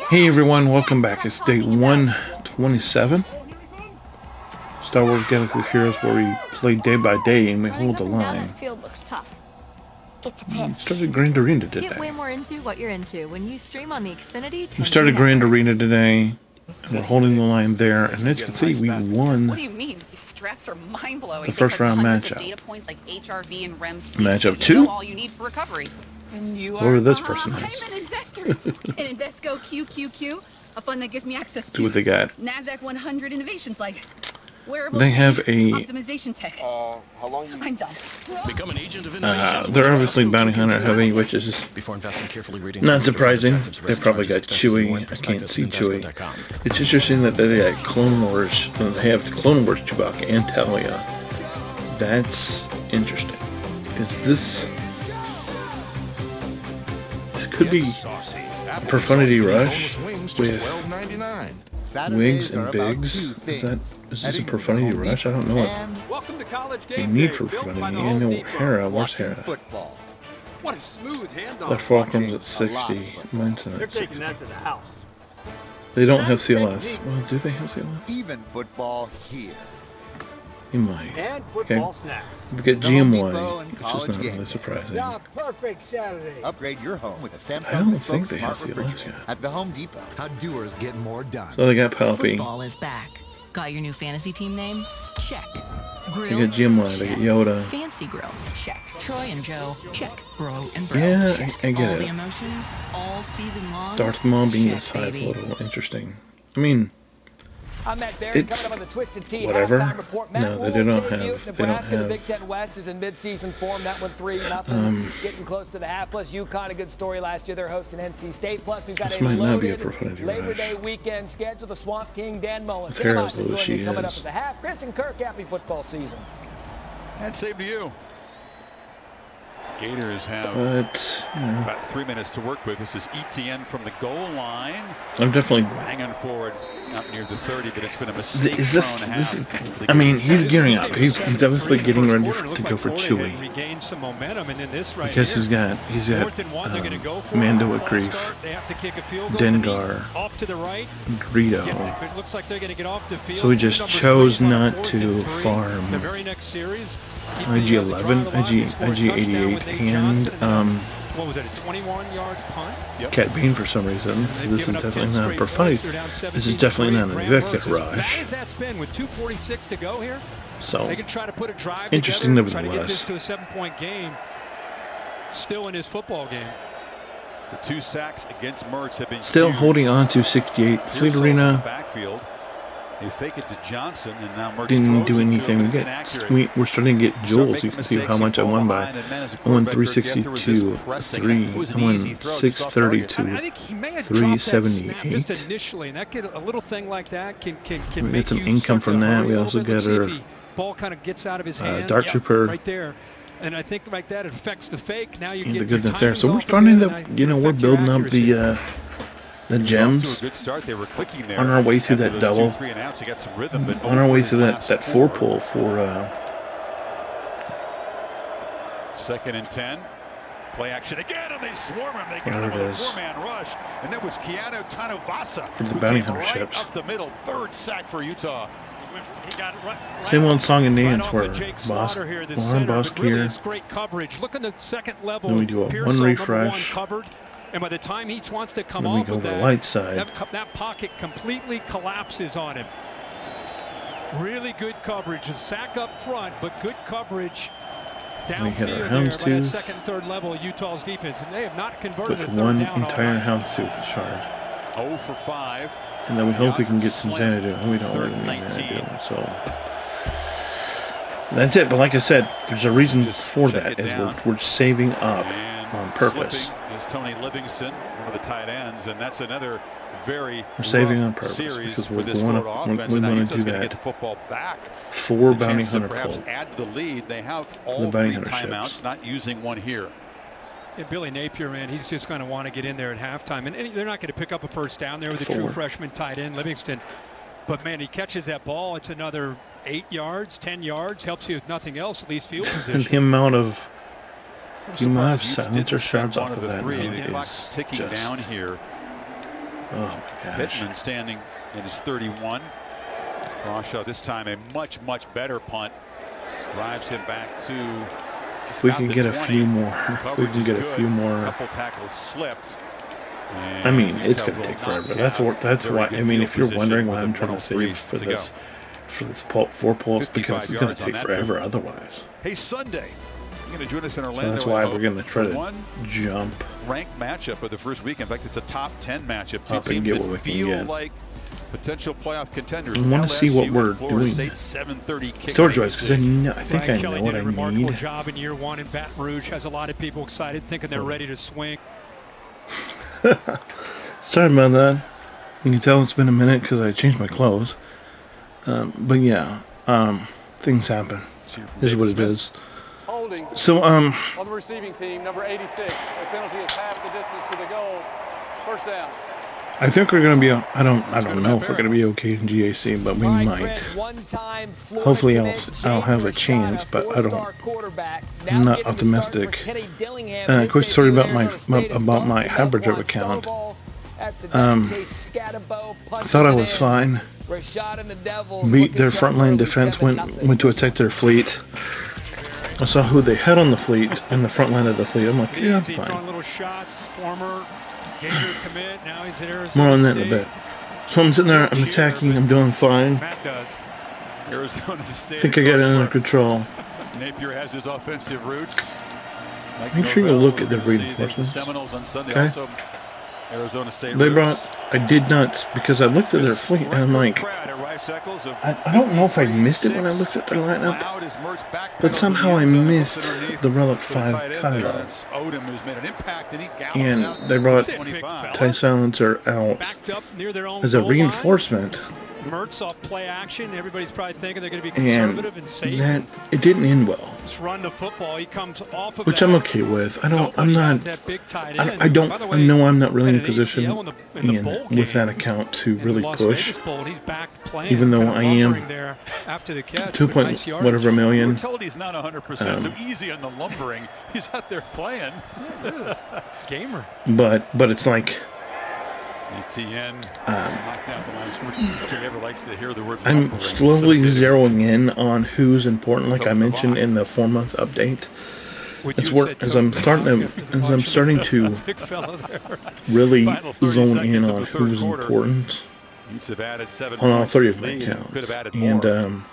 Hey everyone, welcome back. It's day 127. Star Wars Galaxy of Heroes, where we play day by day and we hold the line. Field looks tough. It's a We pitch. started Grand Arena Get way today. more into what you're into when you stream on the Xfinity 10G We started Grand network. Arena today, and we're holding the line there. And as you can see, we What won do you mean? These straps are mind-blowing. the They first collect round hundreds of matchup. data points like HRV and REM sleep, Matchup so you two? know all you need for recovery. And you are. Whoever this person I'm is. an investor in Invesco QQQ, a fund that gives me access See what they to got. Nasdaq 100 innovations like wearable They have a. optimization tech. How long you? I'm done. Become an agent of innovation. They're obviously bounty hunter heavy, which is Before investing, carefully reading not surprising. They probably got Chewie. I can't see Chewie. It's interesting that they got Clone Wars. They have Clone Wars Chewbacca and Talia. That's interesting. Is this? This could be Profundity Rush with Wigs and Biggs. Is this a Profundity Rush? I don't know what you need for Profundity. I know Hera. Where's Hera? What a smooth handoff. That Fulcrum's at 60. Mine's not They're at 60. taking that to the house. They don't have CLS. Well, do they have CLS? Even football here. They might. And football snacks. We get The Home Depot GM1, and which is College not Game really Day. surprising. The perfect Saturday. Upgrade your home with a Samsung I don't Bespoke think they have Smart CLS Refrigerator yet. at the Home Depot. How doers get more done. So they got Palpy. Football is back. Got your new fantasy team name? Check. They Grill? got GM1. They got Check. Yoda. Fancy Grill? Check. Troy and Joe? Check. Bro and Bro? Yeah, Check. I get all it. the emotions, all season long? Darth Maul being Check, this high is a baby. little interesting. I mean, I'm Matt Barry, It's coming up on the Twisted Tea whatever. halftime report. Matt No, they Rule's do not debut have- at they don't Nebraska, the Big have- Ten West is in mid-season form. That one 3-0. Getting close to the half. Plus UConn, a good story last year. They're hosting NC State. Plus we've got This a might not be a loaded Profundity Labor Rush. Day weekend schedule. The Swamp King Dan Mullen. With Hera as low as joining she me coming up is. at the half. Chris and Kirk, happy football season. And same to you. Gators have but, you know, about 3 minutes to work with. This is ETN from the goal line. I'm definitely. Hanging forward out near the 30, but it's been a mistake. Is this? I mean, he's gearing up. He's obviously getting ready to go for Chewie. Regain some momentum, and then this right Because here, he's got fourth and one, they're gonna go for it. Mando at False Grief, start, they have to kick a field goal. Dengar, Off to the right. Greedo. It looks like they're going to get off the field. So he just Number chose three is on not fourth to and three. farm The very next series, keep the IG-11, drive alive. They scored a touchdown IG-88, with Nate and Johnson what was it, a 21-yard punt? Cat Bean for some reason. So They've this is given up 10 definitely not straight Profundity. points. They're down This is 17-3. definitely not an Graham Invicta Mertz, as bad rush. as that's been with 2:46 to go here, So they can try to put a drive interesting together, try to get this nevertheless. to a 7-point game. Still in his football game. The 2 sacks against Mertz have been Still huge. holding on to 68. Fleet Pearsall's in the Arena backfield. They fake it to Johnson, and now Mertz didn't throws do it to him, anything. but We it's get inaccurate. we're starting to get Start jewels. making You can see mistakes, how you much I fall won behind, by. and then as a I won quarterback, you have to resist 362, pressing. 3. It was I an won easy throw, just off 632. I think he may have dropped that snap just 378. initially, and that could, a little thing like that can We make get some you income start from to that. hurry We a also little bit. get Let's our see if the ball kind of gets out of his hand. Dark Trooper. Right there. And I think like that, it affects the fake. Now you and get the your goodness there. timing's So we're off a starting bit, to, and you it know, we're affects your building up accuracy. the Off to gems a good start. They were clicking there. on our way to After that those double. 2 3-and-outs, they got some rhythm, but On our way to that last 4 pull for 2nd and 10. Play action again, and they swarm him. They got There him it with a is. 4-man rush, and that was Keanu Tanuvasa. For the who bounty came hunter right ships. up the middle. 3rd sack for Utah. He got it right same old song and dance off where of Jake boss Slaughter here, the Lauren center, Boss but really here. it's great coverage. Look at the second level. Then we do a Pearsall, one number one, refresh. covered, and by the time he wants to come Then we off go of over the that, light side. that pocket completely collapses on him. Really good coverage. A sack up front, but good coverage We hit our downfield there by that houndstooth second, third level of Utah's defense, and they have not converted with a third one down all entire night. houndstooth shard. 0 for 5. And then we hope we can get some Slam. Xanadu. And we don't Third really and need 19. Xanadu. So that's it. But like I said, there's a reason Just for check that, it is down. we're saving up And on purpose. slipping is Tony Livingston, one of the tight ends, and that's another very We're saving rough on purpose series because for we this wanna- Florida we- offense, we and now wanna Utah's do gonna that. get the football back. 4 The bounty chance to hunter perhaps pull. add to the lead. They have The all bounty 3 hunter timeouts, ships. not using one here. And Billy Napier, man, he's just going to want to get in there at halftime. And they're not going to pick up a first down there with a true 4. freshman tight end, Livingston. But, man, he catches that ball. It's another 8 yards, 10 yards. Helps you with nothing else, at least field And position. the amount of I'm the amount of surprised Utes silencer didn't send shards one off of the that 3. now The clock's is ticking down just here. Oh my gosh. Pittman standing at his 31. Brashaw this time a much better punt. Drives him back to. If we can get a few more, if we can get a few more. Couple tackles slipped. I mean, it's going to take forever. That's why. I mean, if you're wondering why I'm trying to save for this, four polls, because it's going to take forever otherwise. Hey, Sunday, you're going to join us in So Orlando. that's why we're going to try to jump. Ranked matchup of the first week. In fact, it's a top 10 matchup. Two Up and teams get that what we can feel get. like potential playoff contenders. I want to see what LSU we're and Florida doing. State, 7:30 kick Storage-wise, because I think Brian I Kelly know what did a I remarkable need. job in year 1 in Baton Rouge. Has a lot of people excited, thinking they're ready to swing. Sorry about that. You can tell it's been a minute because I changed my clothes. But yeah, things happen. This is what it is. Holding So on the receiving team, number 86. The penalty is half the distance to the goal. First down. I think we're gonna be. I don't know if we're gonna be okay in GAC, but we might. Hopefully, I'll have a chance, but I don't. I'm not optimistic. Quick story about my hybrid drive account. I thought I was fine. Beat their frontline defense. Went to attack their fleet. I saw who they had on the fleet in the front line of the fleet. I'm like, yeah, I'm fine. Little shots, former Gator commit. Now he's at Arizona More on that in a State. bit. So I'm sitting there, I'm attacking, I'm doing fine. Matt does. Arizona State. I think I got it under control. Napier has his offensive roots. Make sure you look at the reinforcements. Seminoles on Sunday. Okay. Also, Arizona State They roots. I did not, because I looked at their fleet and I'm like, I don't know if I missed it when I looked at their lineup, but somehow I missed the Relic 5 Kylo. And they brought Ty Silencer out Backed up near their own as a goal line. reinforcement, Mertz off play action. Everybody's probably thinking they're going to be and conservative and safe. that it didn't end well, Just run the football. He comes off of which that. I'm okay with. I'm Nobody not. has that big tight end. I don't. By the I way, know I'm not really in a had an position ACL in the bowl game with that account to in really Las push. Vegas Bowl, and he's back playing, Even though kind of I am lumbering there after the catch. 2 point Nice yardage. whatever million. He's not 100%, so easy on the lumbering. He's out there playing. Gamer. But it's like ETN knocked out the line of scrimmage. Nobody ever likes to hear the word I'm lumbering. slowly zeroing in on who's important, like I mentioned in the 4-month update. It's work as I'm starting to Big fella there. really Final 30 zone seconds in of on the third who's quarter. important Utes have added 7 on all points 3 to of the my lead. accounts. Could have added And more.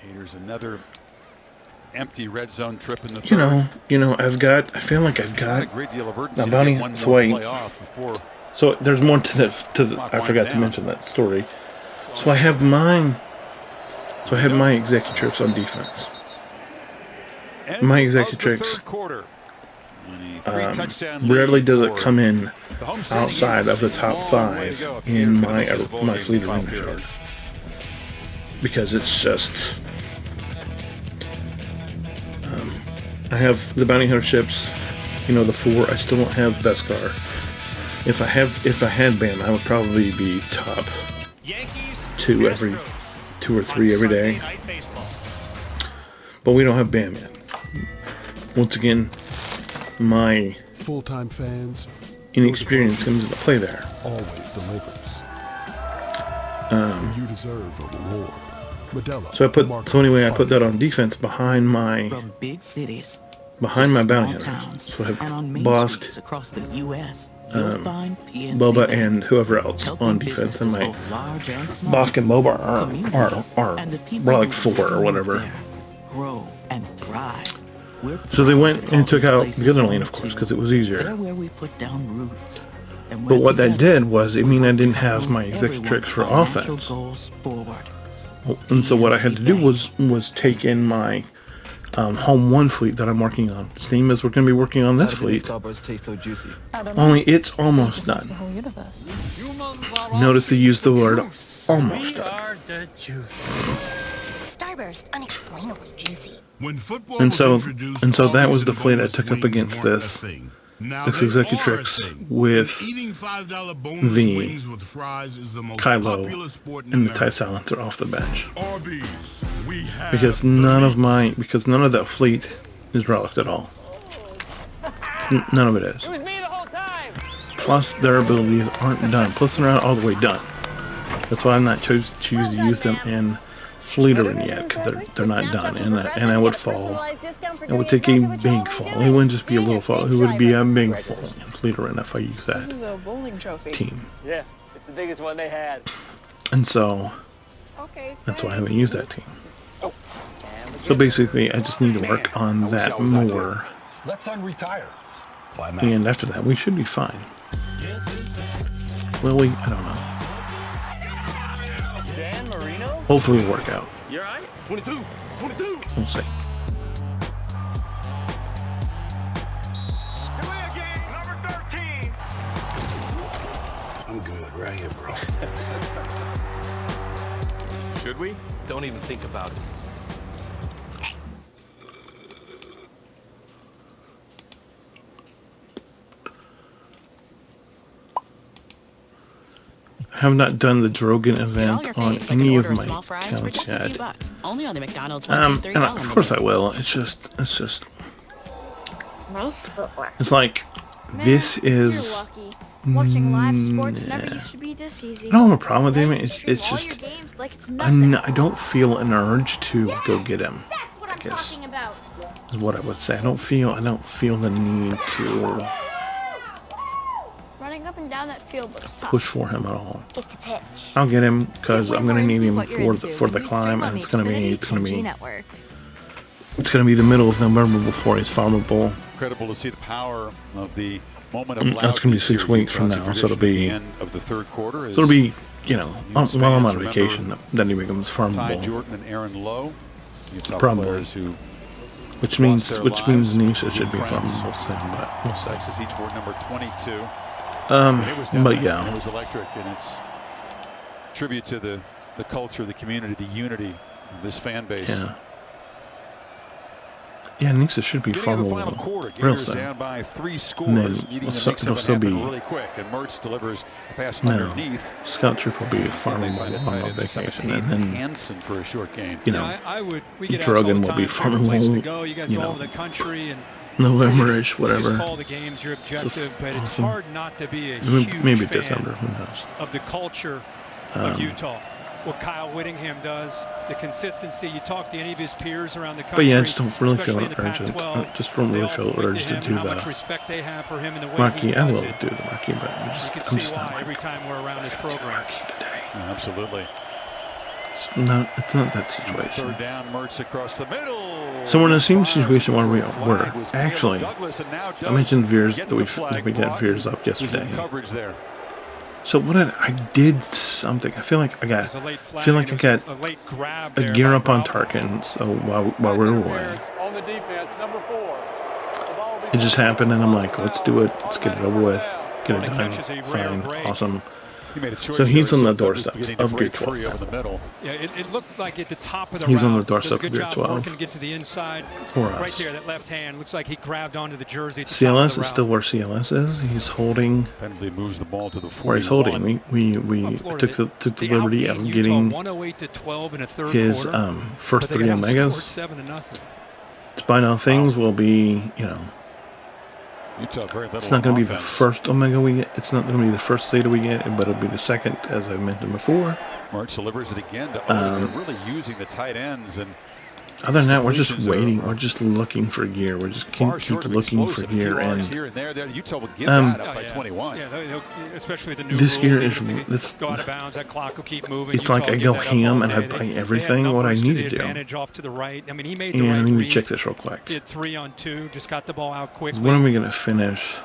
Gators another empty red zone trip in the third. I feel like I've Not got a great deal of urgency now to Bounty get one more Sway. play off before So there's more to that. I forgot to mention that story. So I have my executrix on defense. end My of executrix, the third quarter. Three-touchdown Rarely lead does it for come in the homesteading outside of the Utes. top Long way to 5 go up here in for the my Kiss Bowl game fleet final arena period. chart, because it's just I have the bounty hunter ships, the 4. I still don't have Beskar. If I had Bam, I would probably be top 2 or 3 every day. But we don't have Bam yet. Once again, my full-time fans, inexperience comes into play there. always delivers. You deserve a reward. Medela, So anyway, I put that on defense behind my From big cities bounty small hunter. towns, So I and on have main Bosk, streets across the U.S., you'll find PNC Boba, Bank, and whoever else helping on defense. And businesses my both large and small, Bosk and Boba communities, are and the people we're like who 4 or live whatever. there grow and thrive. We're So they proud went to call and took these out places the other home lane, of course, too. because it was easier. They're where we put down roots. And But where what that together, did was, it we mean I work didn't to have my move executrix for everyone's financial offense. goals forward. And so what I had to do was take in my home 1 fleet that I'm working on. Same as we're going to be working on this fleet. Only it's almost done. Notice they use the word almost done. Starburst, unexplainably juicy. When football And was so introduced, that was always the fleet I boneless took up wings against weren't a this. thing. Now This they executrix are a thing. with Eating $5 boneless the wings with fries is the most Kylo popular sport in and the America. Ty Silencer off the bench. Arby's, we have Because the none meat. of that fleet is relic at all. None of it is. It was me the whole time. plus their abilities aren't done. Plus they're not all the way done. That's why I'm not choose to use them in Fleeterin yet, because they're not done. And I would fall. It would take a big fall. It wouldn't just be a little fall. It would be a big fall in Fleeterin if I use that This is a bowling trophy. team. Yeah, it's the biggest one they had. And so that's why I haven't used that team. So basically, I just need to work on that more. Let's unretire. And after that, we should be fine. Will we? I don't know. Dan Marino? Hopefully it'll work out. You're right. 22. We'll see. I'm good right here, bro. Should we? Don't even think about it. I have not done the Drogon event on any of my fries for accounts just a few yet. bucks. Only on the McDonald's And of course I will. It's just Nice footwork. it's like this is Watching live sports never used to be this easy. I don't have a problem with him. It's just Like it's I don't feel an urge to go get him. That's what I'm I guess talking about. is what I would say. I don't feel the need to Running up and down that field looks tough. push for him at all. It's a pitch. I'll get him because I'm gonna need him what you're for the into. climb, and it's gonna be Network. it's gonna be the middle of November before he's farmable. Incredible to see the power of the moment of That's gonna be 6 weeks from now, so it'll be end of the third quarter. So it'll be, while I'm on vacation, then he becomes Ty farmable. Jordan and Aaron Lowe, Utah Probably. players who Which means their Nisha lives, should be friends. farmable soon, but we'll see. Texas each board number 22. It was down But there, yeah. it was electric, and it's tribute to the culture, the community, the unity of this fan base. Yeah, Nisha should be Beginning of the final farmable quarter, real Gators soon. down by 3 scores. And then Needing it'll to make something still happen be really quick, and Mertz delivers a pass no. underneath. Scout Troop will be They farmable find a on tight my end to vacation, 17, and then Hansen for a short gain. We get asked all the Drogon will time, be favorite place to farmable. go. You guys go all over the country and November-ish, you just whatever. call the games your objective, Just but it's awesome. hard not to be a huge Maybe fan December, who knows? of the culture of Utah. What Kyle Whittingham does, the consistency. You talk to any of his peers around the country. But yeah, I just don't really feel especially in the urgent. Pac-12, I just don't really feel urged to do how much the respect they have for him and the way Marquee. he I does will it. do the Marquee, but You can I'm see just why not like every time we're around this program. Absolutely. it's not that situation. Third down, Mertz across the middle. So we're in the same situation where we were. Actually, I mentioned Veers that we got Veers up yesterday. Coverage there. So what I did something. I feel like I got A late grab a there gear by up on Browder. Tarkin. So while we were away, On the defense, number 4. The ball will be it just happened, and I'm like, let's do it. Let's get it over with. Get it He done. catches a rare Fine. break. Awesome. He made a choice So he's there, on the Douglas doorsteps beginning to of break Gear 12 free over the middle. Yeah, it looked like at the top of the He's route. on the doorstep Does a of good Gear job 12. working to get to the inside. For Right us. there, that left hand looks like he grabbed onto the jersey. At the top of CLS the is still route. where CLS is. He's holding Pendley moves the ball to the 41. where he's holding. We took the liberty of outgained getting Utah 108-12 in a third his quarter, first but they 3 got Omegas. outscored 7-0. By now things will be, Utah very little it's not going to be the offense. first Omega we get. It's not going to be the first Theta we get, but it'll be the second, as I mentioned before. Mertz delivers it again to Owen. They're really using the tight ends, and Other than that, we're just completions waiting. We're just looking for gear. We're just far keep short of looking for explosive. gear, A few Rs and here and there, Utah will give that up by 21. Yeah, especially the new this rule, gear they is can this. go out of bounds. That clock will keep moving. It's like Utah I give go that up ham all and I day. buy They have everything what I numbers need the to do. advantage off to the right. I mean, he made the And right let me read. check this real quick. Did 3-on-2. Just got the ball out quickly. When are we going to finish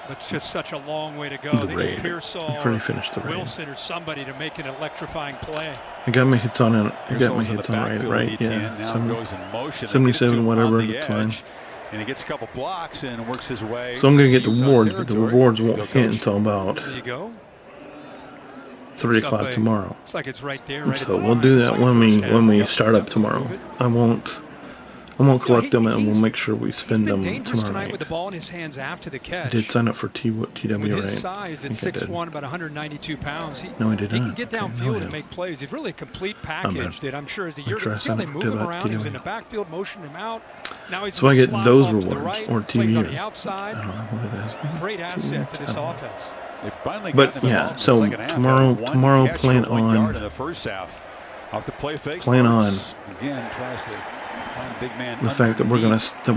It's just such a long way to go. the They raid? need Pearsall I've already or finished the raid. Wilson or somebody to make an electrifying play. I got my hits on it. I got my Pearsall's in hits the on backfield, right? ETN Yeah. now goes in motion. 77, whatever. On the That's fine. edge, and he gets a couple blocks and works his way. So I'm going to get the into rewards, Utah but the territory. rewards won't Go, hit Coach. until about There you go. 3 o'clock Subway. tomorrow. It's like it's right there. Right So we'll do that when we start up tomorrow. I I won't collect them, and we'll make sure we spend them tomorrow tonight night. with the ball in his hands after the catch. I did sign up for TW, With his right? size at 6'1", about 192 pounds, No, I did he not. can get Okay, downfield no, and make plays. He's really a complete package that I'm sure as the year Make sure I goes on, they signed move up him to around. He was in TW. the backfield, motioning him out. Now he's So I in the get slot those off to the rewards, right, or plays TV, on or the outside. I don't know what it is. Great asset to this offense. But yeah, so tomorrow plan on the fact that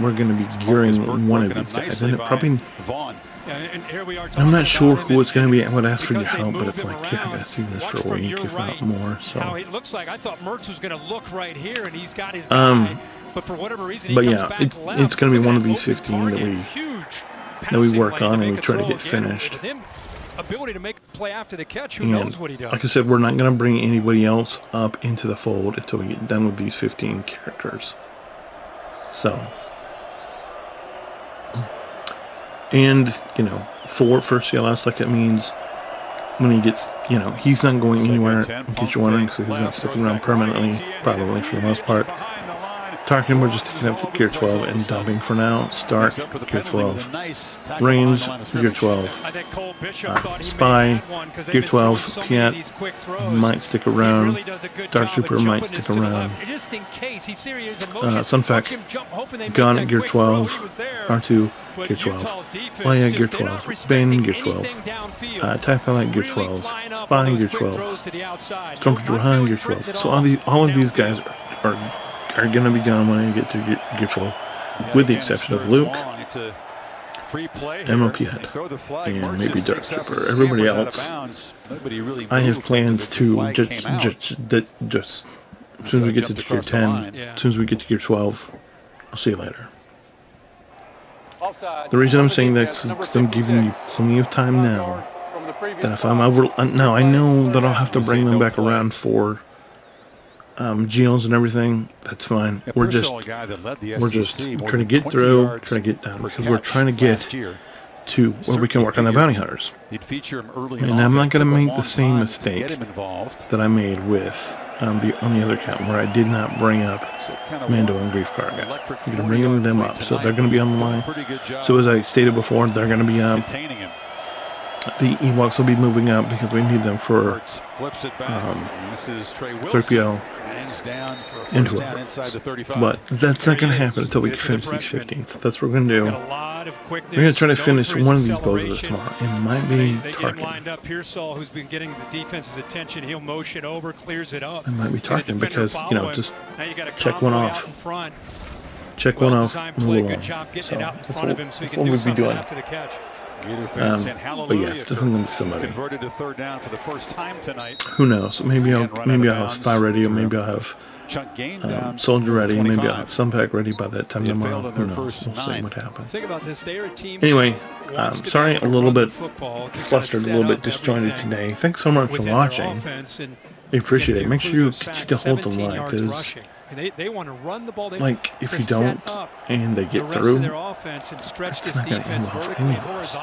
we're gonna be gearing one of these guys, and it probably. I'm not sure who it's gonna be. I would ask for your help, but it's like, yeah, I gotta see this for a week, if not more. So. How it looks like I thought Mertz was gonna look right here, and he's got his guy. But for whatever reason, he but comes yeah, back it's going to be one of these 15 that we work on and we try to get finished. Ability to make a play after the catch, who knows what he does. Like I said, we're not going to bring anybody else up into the fold until we get done with these 15 characters. So, and for CLS, like it means when he gets, he's not going anywhere. In case you're wondering, so he's not sticking around permanently, probably for the most part. Tarkin, we're just taking up to Gear 12 and dumping for now. Stark, Gear 12. Reigns, Gear 12. Spy, Gear 12. Piet might stick around. Dark Trooper might stick around. Sunfac, Gun, Gear 12. R2, Gear 12. Leia, Gear 12. Bane, Gear 12. TIE Pilot, Gear 12. Spy, Gear 12. Stormtrooper Han, Gear 12. So all of these guys are going to be gone when I get to Gear 12, with the exception of Luke, Emma Piet, and maybe Dark Trooper. Everybody else, I have plans to just as soon as we get to Gear 10, as soon as we get to Gear 12, I'll see you later. The reason I'm saying that is because I'm giving you plenty of time now, that if I'm over, now I know that I'll have to bring them back around for GLs and everything. That's fine. We're just trying to get through, trying to get done, because we're trying to get to where we can work on the bounty hunters. And I'm not going to make the same mistake that I made with on the other account, where I did not bring up Mando and Grief Karga. I'm going to bring them up, so they're going to be on the line. So as I stated before, they're going to be up. The Ewoks will be moving up because we need them for 3PO and whoever. But that's not going to happen until we finish these 15. So that's what we're going to do. We're going to try to finish one of these bozos tomorrow. It might be Tarkin. Lined up Pearsall, who's been getting the defense's attention. He'll motion over, clears it up. It might be Tarkin because, just check one off. Check one off, move along. So that's what we'll be doing. But yeah, it's definitely going to be somebody. Who knows? Maybe I'll have Spy ready, or maybe I'll have Soldier ready, maybe I'll have Sunpack ready by that time tomorrow. Who knows? We'll see what happens. Anyway, sorry, a little bit flustered, a little bit disjointed today. Thanks so much for watching. I appreciate it. Make sure you continue to hold the line, because they want to run the ball. Like, if you don't and they get through, it's not going to end well for any of us.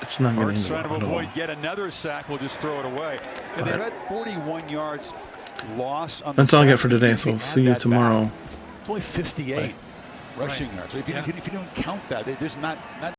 It's not going to end well at all. Get another sack, we'll just throw it away. And they're at 41 yards lost on that's all I got for today, so see you tomorrow. It's only 58 rushing yards. So if you don't count that, there's not